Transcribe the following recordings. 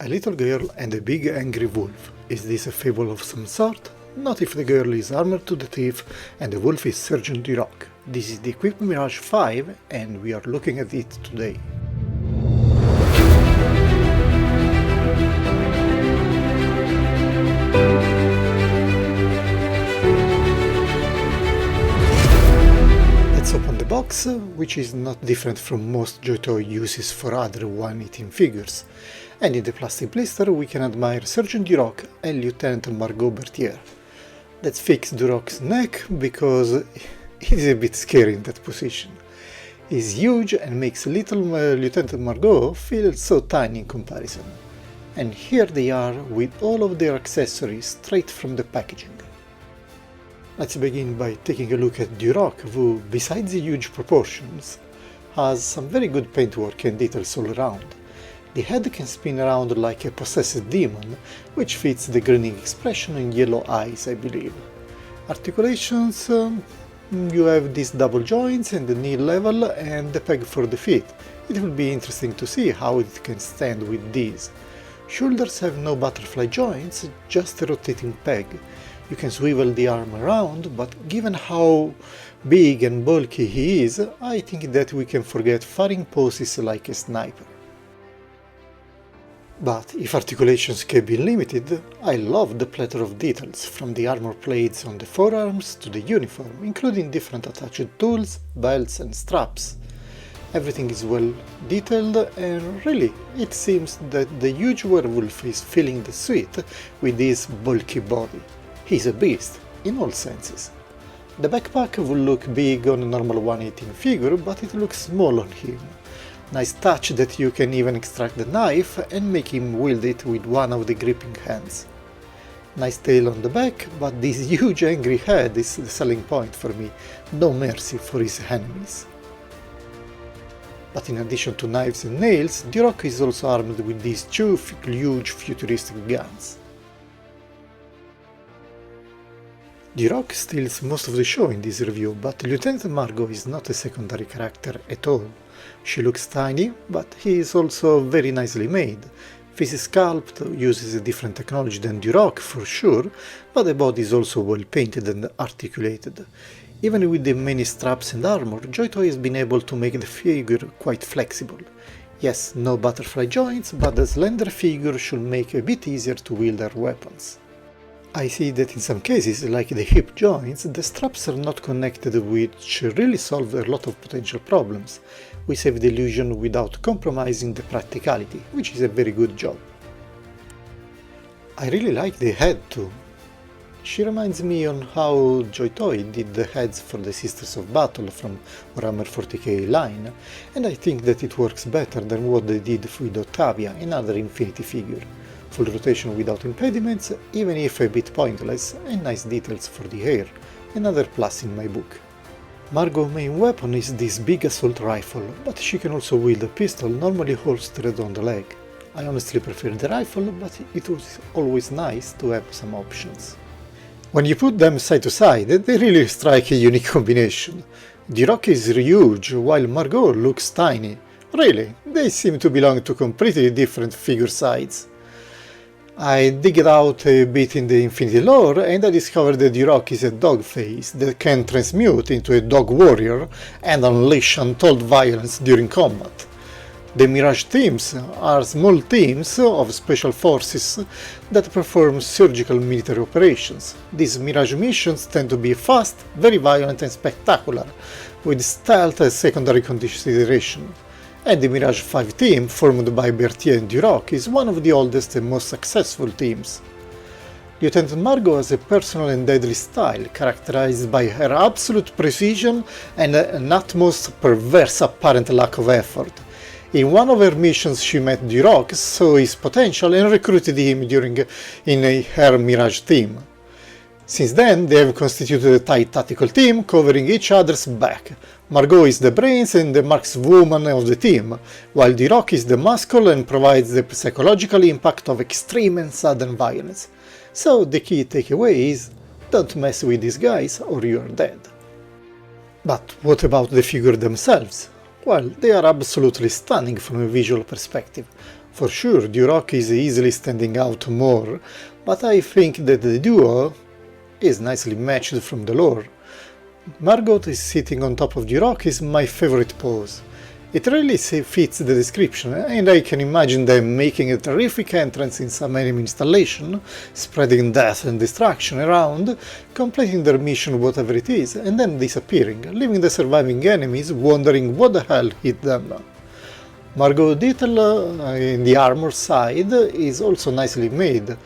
A little girl and a big angry wolf. Is this a fable of some sort? Not if the girl is armored to the teeth and the wolf is Sergeant Duroc. This is the Equipe Mirage-5 and we are looking at it today. Let's open the box, which is not different from most JOYTOY uses for other one-eating figures. And in the plastic blister we can admire Sergeant Duroc and Lieutenant Margot Berthier. Let's fix Duroc's neck because he's a bit scary in that position. He's huge and makes little Lieutenant Margot feel so tiny in comparison. And here they are with all of their accessories straight from the packaging. Let's begin by taking a look at Duroc, who, besides the huge proportions, has some very good paintwork and details all around. The head can spin around like a possessed demon, which fits the grinning expression and yellow eyes, I believe. Articulations, you have these double joints and the knee level and the peg for the feet. It will be interesting to see how it can stand with these. Shoulders have no butterfly joints, just a rotating peg. You can swivel the arm around, but given how big and bulky he is, I think that we can forget firing poses like a sniper. But if articulations can be limited, I love the plethora of details, from the armor plates on the forearms to the uniform, including different attached tools, belts and straps. Everything is well detailed and really, it seems that the huge werewolf is filling the suit with his bulky body. He's a beast, in all senses. The backpack will look big on a normal one-eating figure, but it looks small on him. Nice touch that you can even extract the knife and make him wield it with one of the gripping hands. Nice tail on the back, but this huge angry head is the selling point for me, no mercy for his enemies. But in addition to knives and nails, Duroc is also armed with these two huge futuristic guns. Duroc steals most of the show in this review, but Lieutenant Margot is not a secondary character at all. She looks tiny, but he is also very nicely made. Face is sculpted, uses a different technology than Duroc for sure, but the body is also well painted and articulated. Even with the many straps and armor, JOYTOY has been able to make the figure quite flexible. Yes, no butterfly joints, but the slender figure should make it a bit easier to wield her weapons. I see that in some cases, like the hip joints, the straps are not connected, which really solve a lot of potential problems. We save the illusion without compromising the practicality, which is a very good job. I really like the head too. She reminds me on how JOYTOY did the heads for the Sisters of Battle from Warhammer 40k line, and I think that it works better than what they did with Octavia, another Infinity figure. Full rotation without impediments, even if a bit pointless, and nice details for the hair, another plus in my book. Margot's main weapon is this big assault rifle, but she can also wield a pistol normally holstered on the leg. I honestly prefer the rifle, but it was always nice to have some options. When you put them side to side, they really strike a unique combination. Duroc is huge, while Margot looks tiny. Really, they seem to belong to completely different figure sides. I digged out a bit in the Infinity lore and I discovered that Duroc is a dog face that can transmute into a dog warrior and unleash untold violence during combat. The Mirage teams are small teams of special forces that perform surgical military operations. These Mirage missions tend to be fast, very violent and spectacular, with stealth as secondary consideration. And the Mirage-5 team, formed by Berthier and Duroc, is one of the oldest and most successful teams. Lieutenant Margot has a personal and deadly style, characterized by her absolute precision and an utmost perverse apparent lack of effort. In one of her missions she met Duroc, saw his potential and recruited him in her Mirage team. Since then, they have constituted a tight tactical team, covering each other's back. Margot is the brains and the markswoman of the team, while Duroc is the muscle and provides the psychological impact of extreme and sudden violence. So the key takeaway is, don't mess with these guys or you are dead. But what about the figure themselves? Well, they are absolutely stunning from a visual perspective. For sure, Duroc is easily standing out more, but I think that the duo is nicely matched from the lore. Margot is sitting on top of Duroc is my favorite pose. It really fits the description, and I can imagine them making a terrific entrance in some enemy installation, spreading death and destruction around, completing their mission whatever it is, and then disappearing, leaving the surviving enemies wondering what the hell hit them. Margot detail in the armor side is also nicely made,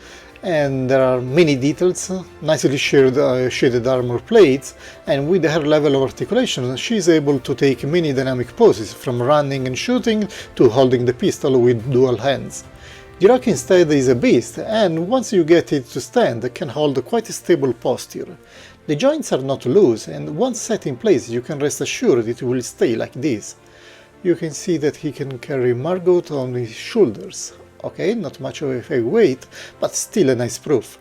and there are many details, nicely shaded armor plates, and with her level of articulation she is able to take many dynamic poses, from running and shooting to holding the pistol with dual hands. Duroc instead is a beast, and once you get it to stand, can hold quite a stable posture. The joints are not loose, and once set in place you can rest assured it will stay like this. You can see that he can carry Margot on his shoulders. Okay, not much of a heavy weight, but still a nice proof.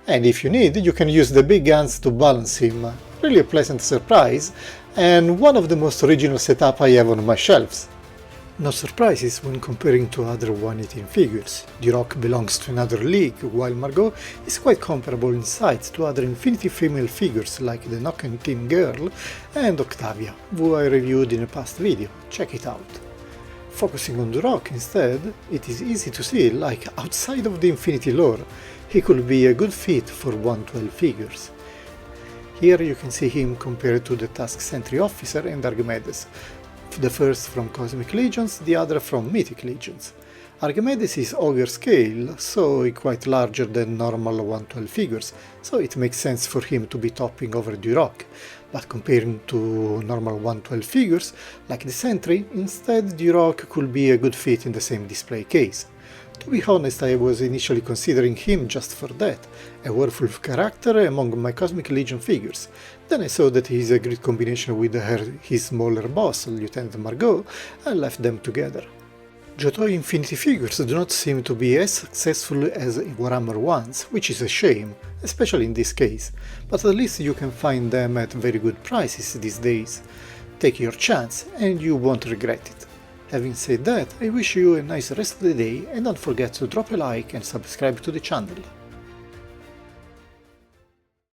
And if you need, you can use the big guns to balance him. Really a pleasant surprise, and one of the most original setup I have on my shelves. No surprises when comparing to other 118 figures. Duroc belongs to another league, while Margot is quite comparable in size to other Infinity female figures like the Nocken Team Girl and Octavia, who I reviewed in a past video, check it out. Focusing on Duroc instead, it is easy to see, like outside of the Infinity lore, he could be a good fit for 112 figures. Here you can see him compared to the Task Sentry Officer and Archimedes, the first from Cosmic Legions, the other from Mythic Legions. Archimedes is ogre scale, so quite larger than normal 112 figures, so it makes sense for him to be topping over Duroc. But comparing to normal 112 figures, like the Sentry, instead Duroc could be a good fit in the same display case. To be honest, I was initially considering him just for that, a werewolf character among my Cosmic Legion figures. Then I saw that he is a great combination with his smaller boss, Lieutenant Margot, and left them together. JOYTOY Infinity figures do not seem to be as successful as Warhammer ones, which is a shame, especially in this case, but at least you can find them at very good prices these days. Take your chance and you won't regret it. Having said that, I wish you a nice rest of the day, and don't forget to drop a like and subscribe to the channel.